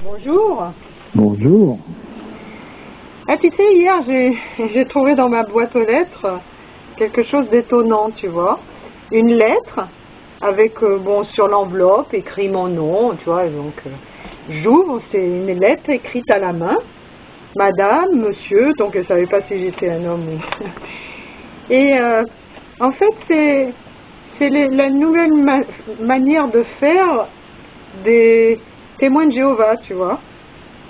Bonjour. Bonjour. Ah, tu sais, hier, j'ai trouvé dans ma boîte aux lettres quelque chose d'étonnant, tu vois. Une lettre avec, sur l'enveloppe, écrit mon nom, tu vois. Donc, j'ouvre, c'est une lettre écrite à la main. Madame, monsieur, donc elle ne savait pas si j'étais un homme ou... Et en fait, c'est la nouvelle manière de faire des témoins de Jéhovah, tu vois.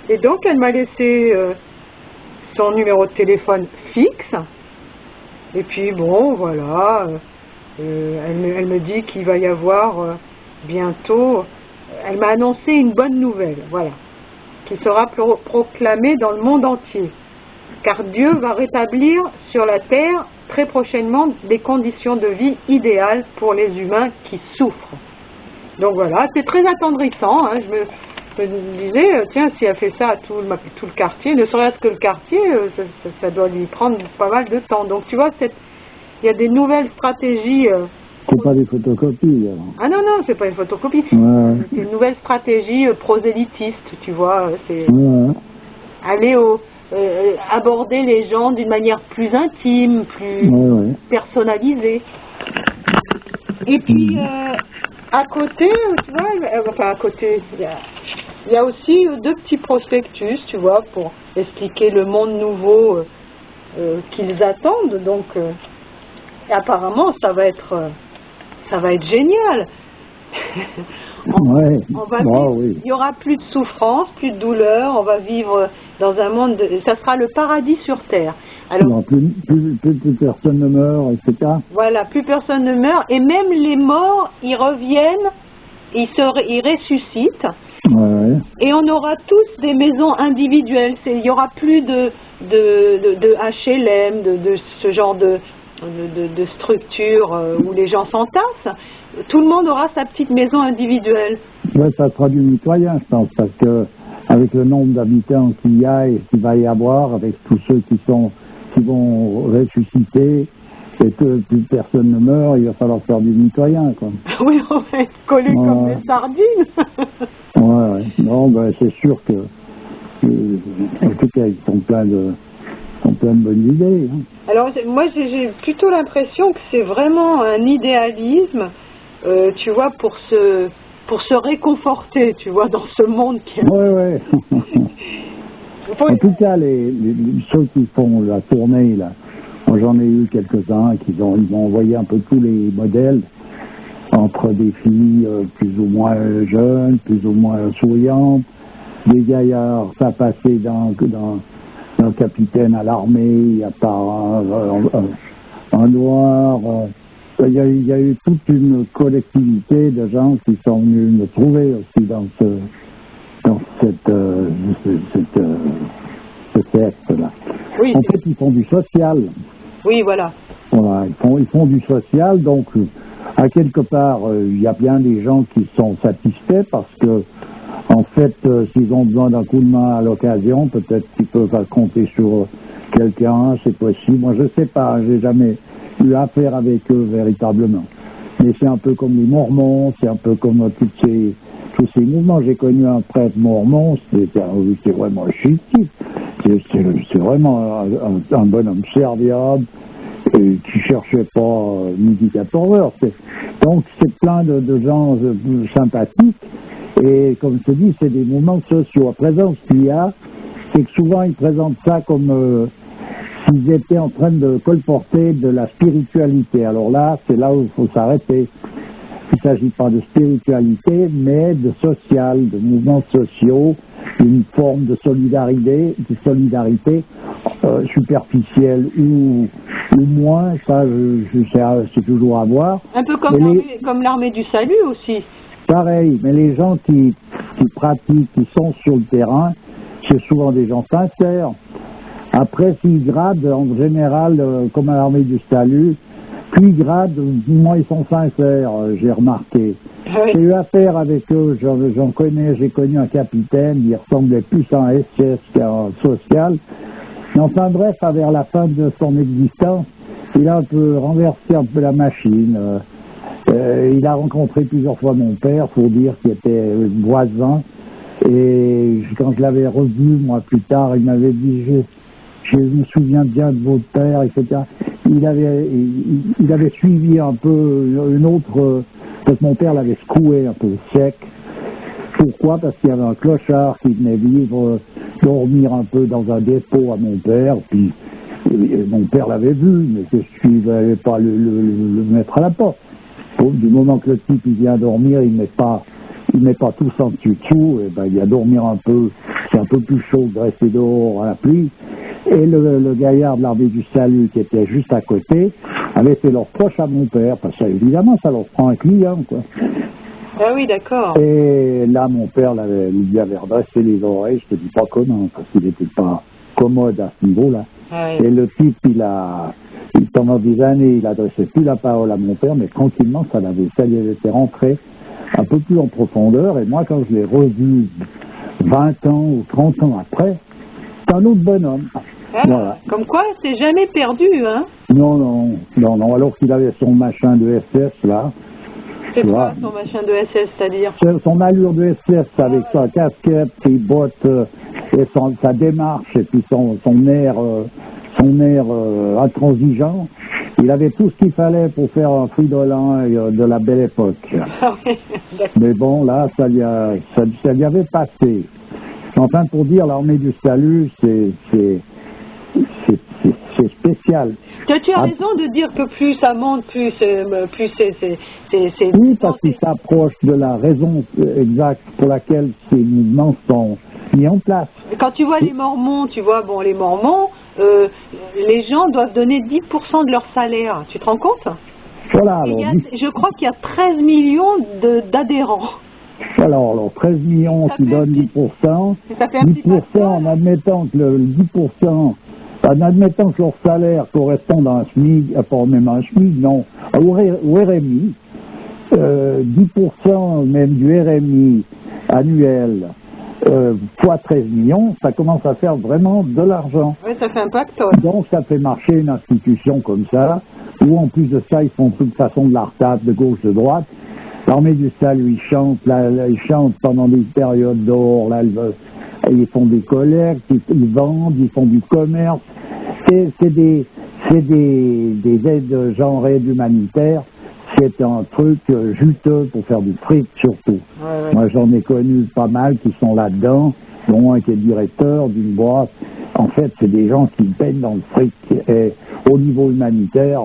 Et donc, elle m'a laissé son numéro de téléphone fixe. Et puis, bon, voilà. Elle me dit qu'il va y avoir bientôt... Elle m'a annoncé une bonne nouvelle, voilà, qui sera proclamée dans le monde entier. Car Dieu va rétablir sur la terre très prochainement des conditions de vie idéales pour les humains qui souffrent. Donc voilà, c'est très attendrissant. Hein. Je me disais, tiens, si elle fait ça à tout le quartier, ne serait-ce que le quartier, ça doit lui prendre pas mal de temps. Donc tu vois, il y a des nouvelles stratégies. C'est pas des photocopies, alors. Ah non, c'est pas une photocopie. Ouais. C'est une nouvelle stratégie prosélytiste, tu vois. C'est aller aborder les gens d'une manière plus intime, plus personnalisée. Et puis, à côté, tu vois, à côté, il y a aussi deux petits prospectus, tu vois, pour expliquer le monde nouveau qu'ils attendent. Donc, apparemment, ça va être génial. Il y aura plus de souffrance, plus de douleur. On va vivre dans un monde. Ça sera le paradis sur terre. Alors, plus personne ne meurt, etc. Voilà, plus personne ne meurt, et même les morts, ils reviennent, ils ressuscitent. Ouais. Et on aura tous des maisons individuelles. Il n'y aura plus de HLM, de ce genre de structure où les gens s'entassent. Tout le monde aura sa petite maison individuelle. Ouais, ça sera du mitoyen, je pense, parce que avec le nombre d'habitants qu'il y a et qu'il va y avoir, avec tous ceux qui vont ressusciter, et que plus personne ne meurt, il va falloir faire du mitoyen, quoi. Oui, on va être collés comme des sardines. Ouais. Non, c'est sûr que, en tout cas, ils sont plein de bonnes idées. Hein. Alors, moi, j'ai plutôt l'impression que c'est vraiment un idéalisme, tu vois, pour se réconforter, tu vois, dans ce monde qui est... Ouais. En tout cas, ceux qui font la tournée, là, moi j'en ai eu quelques-uns, ils m'ont envoyé un peu tous les modèles, entre des filles plus ou moins jeunes, plus ou moins souriantes, des gaillards, ça passait d'un capitaine à l'armée, il y a pas un noir. Il y a eu toute une collectivité de gens qui sont venus me trouver aussi dans ce secte-là. Oui. En fait, ils font du social. Oui, voilà. Voilà, ils font du social, donc à quelque part, il y a bien des gens qui sont satisfaits parce que, en fait, s'ils ont besoin d'un coup de main à l'occasion, peut-être qu'ils peuvent compter sur quelqu'un, c'est possible. Moi, je sais pas, j'ai jamais eu affaire avec eux véritablement. Mais c'est un peu comme les Mormons, c'est un peu comme tous ces mouvements. J'ai connu un prêtre mormon, c'est vraiment chic. C'est vraiment un bonhomme serviable et qui cherchait pas midi 14 heures. Donc c'est plein de gens sympathiques et comme je te dis, c'est des mouvements sociaux. À présent, ce qu'il y a, c'est que souvent ils présentent ça comme s'ils étaient en train de colporter de la spiritualité. Alors là, c'est là où il faut s'arrêter. Il ne s'agit pas de spiritualité, mais de social, de mouvements sociaux, une forme de solidarité superficielle ou moins, ça c'est toujours à voir. Un peu comme l'armée du salut aussi. Pareil, mais les gens qui pratiquent, qui sont sur le terrain, c'est souvent des gens sincères. Après, s'ils gradent, en général, comme à l'armée du salut, puis ils gradent, moins ils sont sincères, j'ai remarqué. Oui. J'ai eu affaire avec eux, j'ai connu un capitaine, il ressemblait plus à un SS qu'à un social. Mais enfin bref, vers la fin de son existence, il a un peu renversé un peu la machine. Il a rencontré plusieurs fois mon père, pour dire qu'il était voisin. Et quand je l'avais revu, moi, plus tard, il m'avait dit, je me souviens bien de votre père, etc. Il avait suivi un peu une autre, parce que mon père l'avait secoué un peu sec. Pourquoi? Parce qu'il y avait un clochard qui venait vivre, dormir un peu dans un dépôt à mon père, puis mon père l'avait vu, mais qu'est-ce qu'il n'allait pas le mettre à la porte. Du moment que le type il vient dormir, il met pas tout en dessous, et ben il va dormir un peu, c'est un peu plus chaud de rester dehors à la pluie. Et le gaillard de l'armée du salut qui était juste à côté avait fait leur proche à mon père, parce que évidemment ça leur prend un client, quoi. Ah oui, d'accord. Et là mon père lui avait redressé les oreilles, je te dis pas comment, parce qu'il n'était pas commode à ce niveau-là. Ah oui. Et le type, pendant des années, il adressait plus la parole à mon père, mais tranquillement, ça y était rentré un peu plus en profondeur. Et moi, quand je l'ai revu 20 ans ou 30 ans après, c'est un autre bonhomme. Ah, Voilà. comme quoi, c'est jamais perdu, hein? Non, alors qu'il avait son machin de SS, là. C'est Tu quoi vois, son machin de SS, c'est-à-dire? son allure de SS avec sa casquette, ses bottes, et sa démarche, et puis son air intransigeant. Il avait tout ce qu'il fallait pour faire un Fridolin de la belle époque. Ah oui, d'accord. Mais bon, là, ça lui avait passé. Enfin, pour dire, l'armée du salut, c'est spécial. Tu as raison de dire que plus ça monte, plus c'est... Oui, parce qu'il s'approche de la raison exacte pour laquelle ces mouvements sont mis en place. Quand tu vois les Mormons, les Mormons, les gens doivent donner 10% de leur salaire. Tu te rends compte? Voilà, alors, je crois qu'il y a 13 millions d'adhérents. Alors 13 millions qui donnent 10%, Ça fait un 10% en admettant que en admettant que leur salaire corresponde à un SMIC, pas même à un SMIC, non, au RMI, 10% même du RMI annuel, fois 13 millions, ça commence à faire vraiment de l'argent. Oui, ça fait un pactole. Donc ça fait marcher une institution comme ça, où en plus de ça, ils font de toute façon de la retable de gauche, de droite. L'armée du salut, ils chantent pendant des périodes d'or, là, ils font des collectes, ils vendent, ils font du commerce. C'est des aides genre aide humanitaire. C'est un truc juteux pour faire du fric surtout. Ouais. Moi j'en ai connu pas mal qui sont là-dedans, dont un qui est directeur d'une boîte. En fait, c'est des gens qui baignent dans le fric. Et au niveau humanitaire,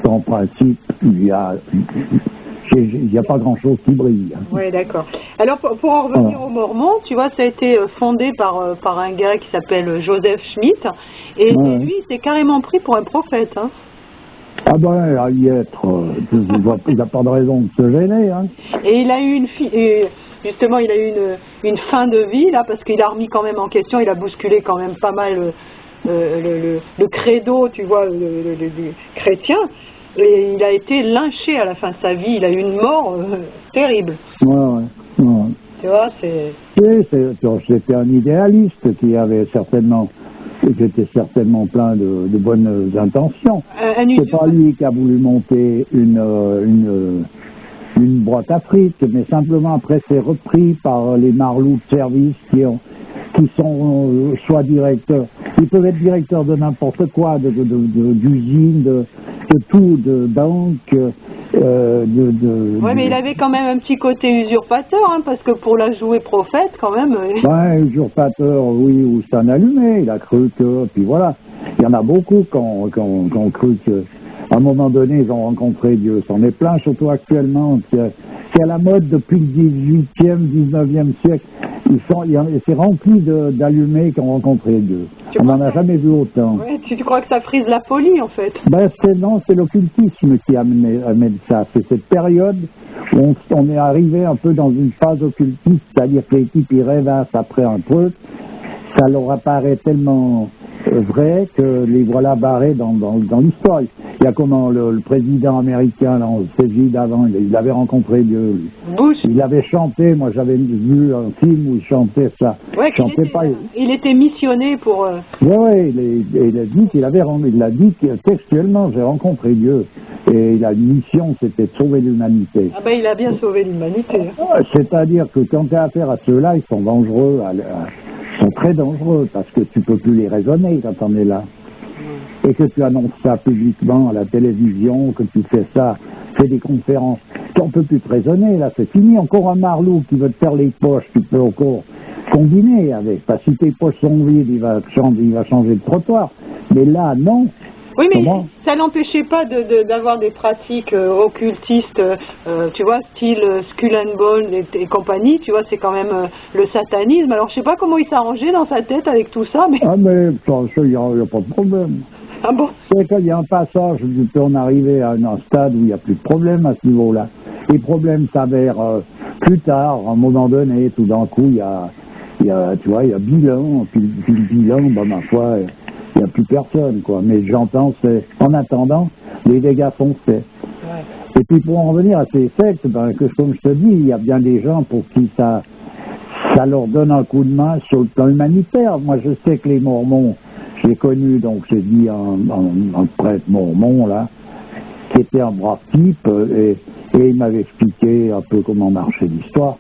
en principe, il y a pas grand-chose qui brille. Oui, d'accord. Alors, pour en revenir aux Mormons, tu vois, ça a été fondé par un gars qui s'appelle Joseph Smith, et lui, il s'est carrément pris pour un prophète, hein. Ah ben, à y être, il n'a pas de raison de se gêner, hein. Et il a eu justement, il a eu une fin de vie, là, parce qu'il a remis quand même en question, il a bousculé quand même pas mal le credo, tu vois, du chrétien. Et il a été lynché à la fin de sa vie. Il a eu une mort terrible. Ouais. Tu vois, c'est... Oui, c'était un idéaliste qui était certainement plein de bonnes intentions. C'est pas lui qui a voulu monter une boîte à fric, mais simplement après c'est repris par les marlous de service qui sont soit directeurs. Ils peuvent être directeurs de n'importe quoi, d'usine, de tout, de banque, Oui, mais il avait quand même un petit côté usurpateur, hein, parce que pour la jouer prophète, quand même... Ouais, usurpateur, oui, ou c'est un allumé, il a cru que... Puis voilà, il y en a beaucoup qui ont cru que... À un moment donné, ils ont rencontré Dieu. C'en est plein, surtout actuellement. C'est à la mode depuis le 18e, 19e siècle. C'est rempli d'allumés qui ont rencontré Dieu. On n'en a jamais vu autant. Ouais, tu crois que ça frise la folie, en fait? Ben, c'est l'occultisme qui amène ça. C'est cette période où on est arrivé un peu dans une phase occultiste, c'est-à-dire que les types, ils rêvassent après un truc. Ça leur apparaît tellement vrai que les voilà barrés dans l'histoire. Il y a comment le président américain, là, Cécile d'avant, il avait rencontré Dieu. Bush. Il avait chanté, moi j'avais vu un film où il chantait ça. Ouais, il était missionné pour... Ouais, il a dit qu'il il a dit que textuellement, j'ai rencontré Dieu. Et la mission, c'était de sauver l'humanité. Ah ben, il a bien sauvé l'humanité. C'est-à-dire que quand tu as affaire à ceux-là, ils sont dangereux, ils sont très dangereux, parce que tu peux plus les raisonner quand on est là. Et que tu annonces ça publiquement à la télévision, que tu fais ça, fais des conférences. On peut plus te raisonner, là, c'est fini. Encore un marlou qui veut te faire les poches, tu peux encore combiner avec. Parce que si tes poches sont vides, il va changer de trottoir. Mais là, non. Oui, mais ça n'empêchait pas d'avoir des pratiques occultistes, tu vois, style Skull and Bones et compagnie, tu vois, c'est quand même le satanisme. Alors, je sais pas comment il s'arrangeait dans sa tête avec tout ça, mais... Ah, mais il n'y a pas de problème. Ah bon? C'est qu'il y a un passage où tu peux en arriver à un stade où il n'y a plus de problème à ce niveau-là. Les problèmes s'avèrent plus tard, à un moment donné, tout d'un coup, il y a bilan, puis le bilan, ben, ma foi... il n'y a plus personne, quoi. Mais j'entends, c'est en attendant, les dégâts sont faits. Ouais. Et puis pour en revenir à ces sectes, ben, comme je te dis, il y a bien des gens pour qui ça leur donne un coup de main sur le plan humanitaire. Moi, je sais que les Mormons, j'ai connu, donc j'ai dit un prêtre mormon, là, qui était un brave type, et il m'avait expliqué un peu comment marchait l'histoire.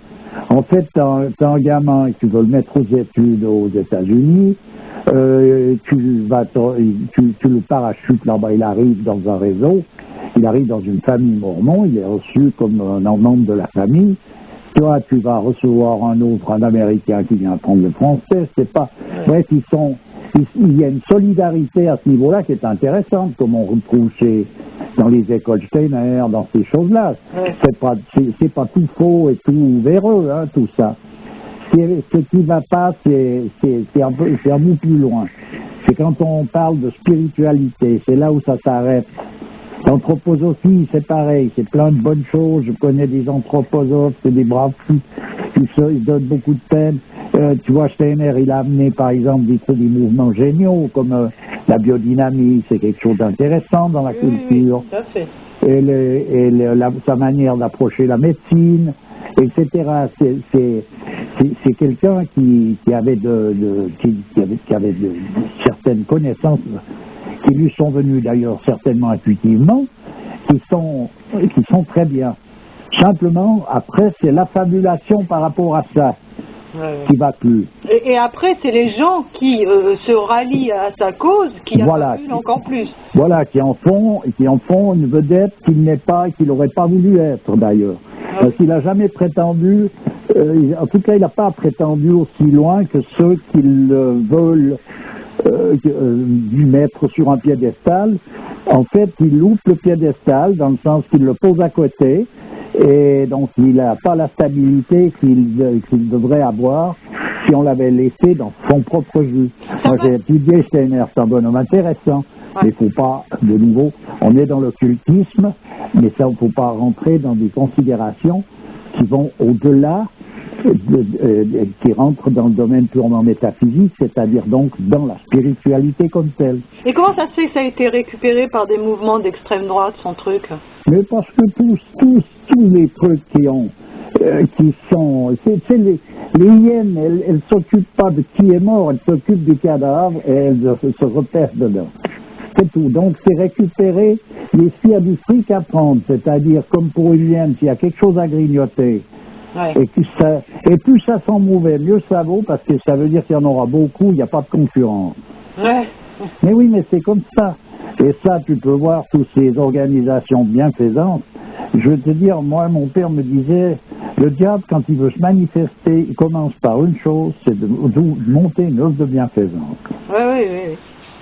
En fait, t'as un gamin et tu veux le mettre aux études aux États-Unis, tu le parachutes là-bas, il arrive dans un réseau, il arrive dans une famille mormon, il est reçu comme un membre de la famille. Toi, tu vas recevoir un Américain qui vient apprendre le français, c'est pas... Bref, il y a une solidarité à ce niveau-là qui est intéressante, comme on retrouve dans les écoles Steiner, dans ces choses-là. Ouais. C'est pas tout faux et tout véreux, hein, tout ça. Ce qui va pas, c'est un bout plus loin. C'est quand on parle de spiritualité, c'est là où ça s'arrête. L'anthroposophie, c'est pareil, c'est plein de bonnes choses. Je connais des anthroposophes, c'est des braves fous, ils donnent beaucoup de peine. Tu vois, Steiner, il a amené par exemple des mouvements géniaux comme la biodynamie, c'est quelque chose d'intéressant dans la culture. Oui, tout à fait. Et sa manière d'approcher la médecine, etc. C'est quelqu'un qui avait de certaines connaissances qui lui sont venues d'ailleurs certainement intuitivement, qui sont très bien. Simplement, après, c'est l'affabulation par rapport à ça qui va plus. Et après, c'est les gens qui se rallient à sa cause qui affabulent encore plus. Voilà, qui en font une vedette qu'il n'est pas et qu'il n'aurait pas voulu être d'ailleurs. Parce qu'il n'a jamais prétendu, en tout cas il n'a pas prétendu aussi loin que ceux qui veulent lui mettre sur un piédestal. En fait, il loupe le piédestal dans le sens qu'il le pose à côté et donc il n'a pas la stabilité qu'il devrait avoir si on l'avait laissé dans son propre jus. Moi j'ai étudié Steiner, c'est un bonhomme intéressant. Mais il ne faut pas, de nouveau, on est dans l'occultisme, mais ça, il ne faut pas rentrer dans des considérations qui vont au-delà, qui rentrent dans le domaine purement métaphysique, c'est-à-dire donc dans la spiritualité comme telle. Et comment ça se fait que ça a été récupéré par des mouvements d'extrême droite, son truc? Mais parce que tous les trucs qui sont... Les hyènes, elles ne s'occupent pas de qui est mort, elles s'occupent du cadavre et elles se repèrent dedans. C'est tout. Donc, c'est récupérer les sphères du fric à prendre, c'est-à-dire, comme pour une hyène, s'il y a quelque chose à grignoter, et plus ça sent mauvais, mieux ça vaut, parce que ça veut dire qu'il y en aura beaucoup, il n'y a pas de concurrence. Ouais. Mais oui, mais c'est comme ça. Et ça, tu peux voir toutes ces organisations bienfaisantes. Je veux te dire, moi, mon père me disait, le diable, quand il veut se manifester, il commence par une chose, c'est de monter une œuvre de bienfaisance. Oui.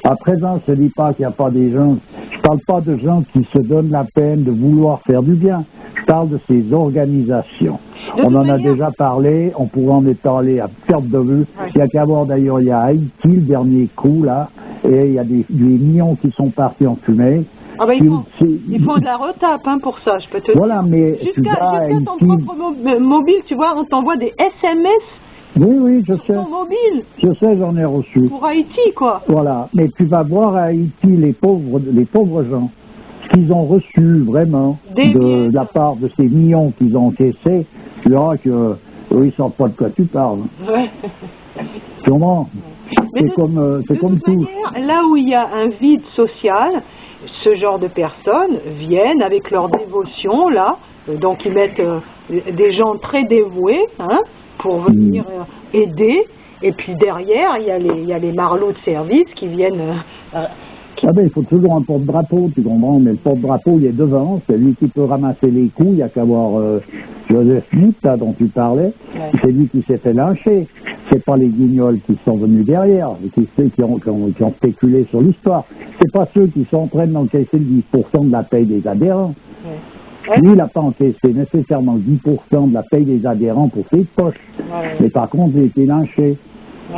À présent, je ne dis pas qu'il n'y a pas des gens, je ne parle pas de gens qui se donnent la peine de vouloir faire du bien. Je parle de ces organisations. On en a déjà parlé, on pourrait en étaler à perte de vue. Ouais. Il y a qu'à voir d'ailleurs, il y a Haïti, le dernier coup là, et il y a des millions qui sont partis en fumée. Ah ben, il faut de la retape pour ça, je peux te dire. Voilà, mais jusqu'à ton propre mobile, tu vois, on t'envoie des SMS Oui, oui, je sais. Ton mobile. Je sais, j'en ai reçu. Pour Haïti, quoi. Voilà. Mais tu vas voir à Haïti les pauvres gens, ce qu'ils ont reçu vraiment de la part de ces millions qu'ils ont encaissés. Tu verras que eux, ils savent pas de quoi tu parles. Ouais. Sûrement. C'est comme tout. Manière, là où il y a un vide social, ce genre de personnes viennent avec leur dévotion, là, donc ils mettent des gens très dévoués, hein, pour venir aider, et puis derrière, il y a les marlots de service qui viennent... Ah ben, il faut toujours un porte-drapeau, tu comprends, mais le porte-drapeau, il est devant, c'est lui qui peut ramasser les coups, il y a qu'à voir Joseph Smith, là, dont tu parlais, c'est lui qui s'est fait lyncher, c'est pas les guignols qui sont venus derrière, qui ont spéculé sur l'histoire, c'est pas ceux qui sont en train d'encaisser le 10% de la paye des adhérents. Lui, il n'a pas encaissé nécessairement 10% de la paye des adhérents pour ses poches, mais par contre, il a été lynché.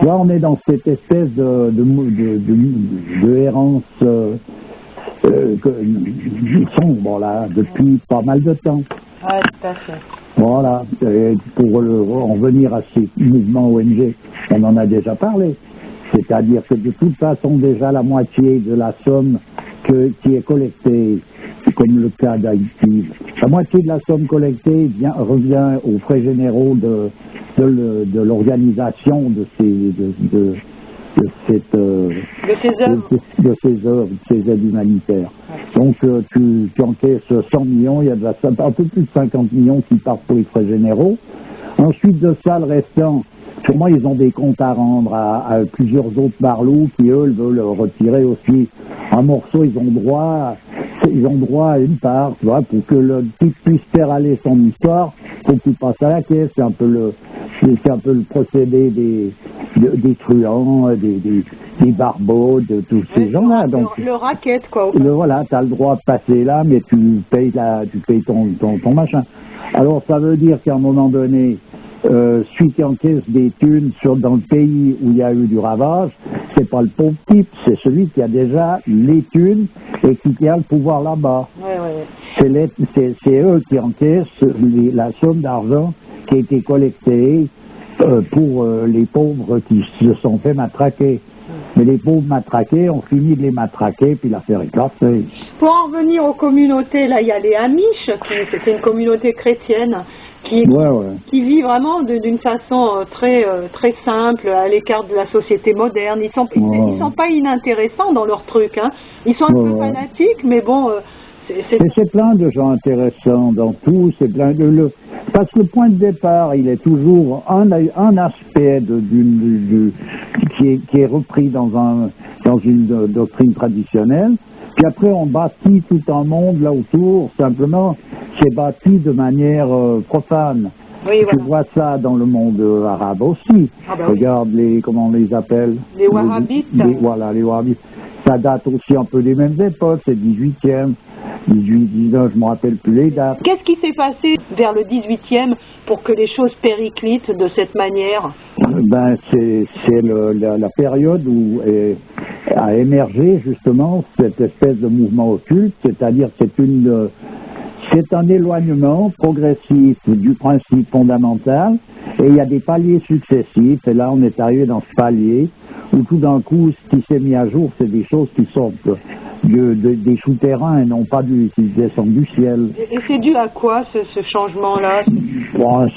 Là, on est dans cette espèce de errance sombre, là, depuis pas mal de temps. Ouais, tout à fait. Voilà. Et pour en venir à ces mouvements ONG, on en a déjà parlé. C'est-à-dire que de toute façon, déjà la moitié de la somme qui est collectée, comme le cas d'Haïti, la moitié de la somme collectée revient aux frais généraux de l'organisation de ces œuvres, de ces aides humanitaires. Donc tu encaisses 100 millions, il y a un peu plus de 50 millions qui partent pour les frais généraux. Ensuite de ça, le restant, sûrement ils ont des comptes à rendre à plusieurs autres barlots qui, eux, veulent retirer aussi un morceau, ils ont droit à une part, tu vois, pour que le type puisse faire aller son histoire, faut qu'il passe à la caisse. C'est un peu le procédé des truands, des barbeaux, de tous ces gens-là. Donc le racket, quoi. Voilà, tu as le droit de passer là, mais tu payes ton machin. Alors ça veut dire qu'à un moment donné, celui qui encaisse des thunes dans le pays où il y a eu du ravage, c'est pas le pauvre type, c'est celui qui a déjà les thunes et qui tient le pouvoir là-bas. C'est eux qui encaissent la somme d'argent qui a été collectée pour les pauvres qui se sont fait matraquer. Mais les pauvres matraqués ont fini de les matraquer, puis l'affaire est cassée. Pour en revenir aux communautés, là, il y a les Amish, c'est une communauté chrétienne qui vit vraiment d'une façon très simple, à l'écart de la société moderne. Ils sont pas inintéressants dans leur truc, hein. Ils sont un peu fanatiques, mais bon... C'est plein de gens intéressants dans tout, c'est plein de... Parce que le point de départ, il est toujours un aspect qui est repris dans une doctrine traditionnelle, puis après on bâtit tout un monde là autour, simplement c'est bâti de manière profane. Tu vois ça dans le monde arabe aussi. Regarde comment on les appelle. Les Wahhabites. Voilà, les Wahhabites. Ça date aussi un peu des mêmes époques, c'est 18e. 18, 19, je ne me rappelle plus les dates. Qu'est-ce qui s'est passé vers le 18e pour que les choses périclitent de cette manière? Ben, c'est la période où a émergé justement cette espèce de mouvement occulte, c'est-à-dire c'est un éloignement progressif du principe fondamental, et il y a des paliers successifs, et là on est arrivé dans ce palier où tout d'un coup ce qui s'est mis à jour, c'est des choses qui sortent des souterrains et non pas qui descendent du ciel. Et c'est dû à quoi ce changement-là?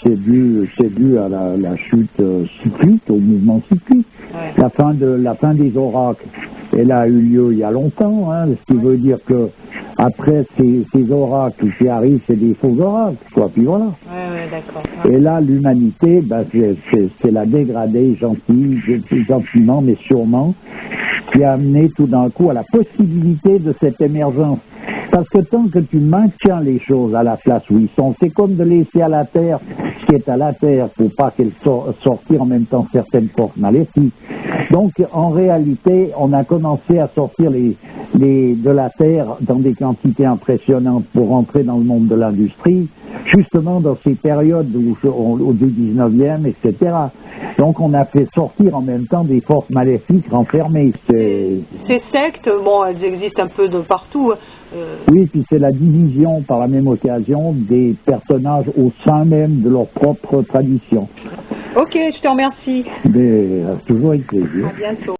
C'est dû à la chute cyclique, au mouvement cyclique. La fin des oracles, elle a eu lieu il y a longtemps, hein, ce qui veut dire que après ces oracles qui arrivent, c'est des faux oracles, quoi, puis voilà. D'accord. Et là, l'humanité, c'est la dégradée gentiment, mais sûrement, qui a amené tout d'un coup à la possibilité de cette émergence. Parce que tant que tu maintiens les choses à la place où ils sont, c'est comme de laisser à la Terre ce qui est à la Terre pour pas qu'elle sortir en même temps certaines forces maléfiques. Donc, en réalité, on a commencé à sortir de la Terre dans des quantités impressionnantes pour entrer dans le monde de l'industrie, justement dans ces périodes au 19e, etc. Donc on a fait sortir en même temps des forces maléfiques renfermées. Ces sectes, bon, elles existent un peu de partout. Oui, puis c'est la division par la même occasion des personnages au sein même de leur propre tradition. Ok, je te remercie. Mais toujours avec plaisir. À bientôt.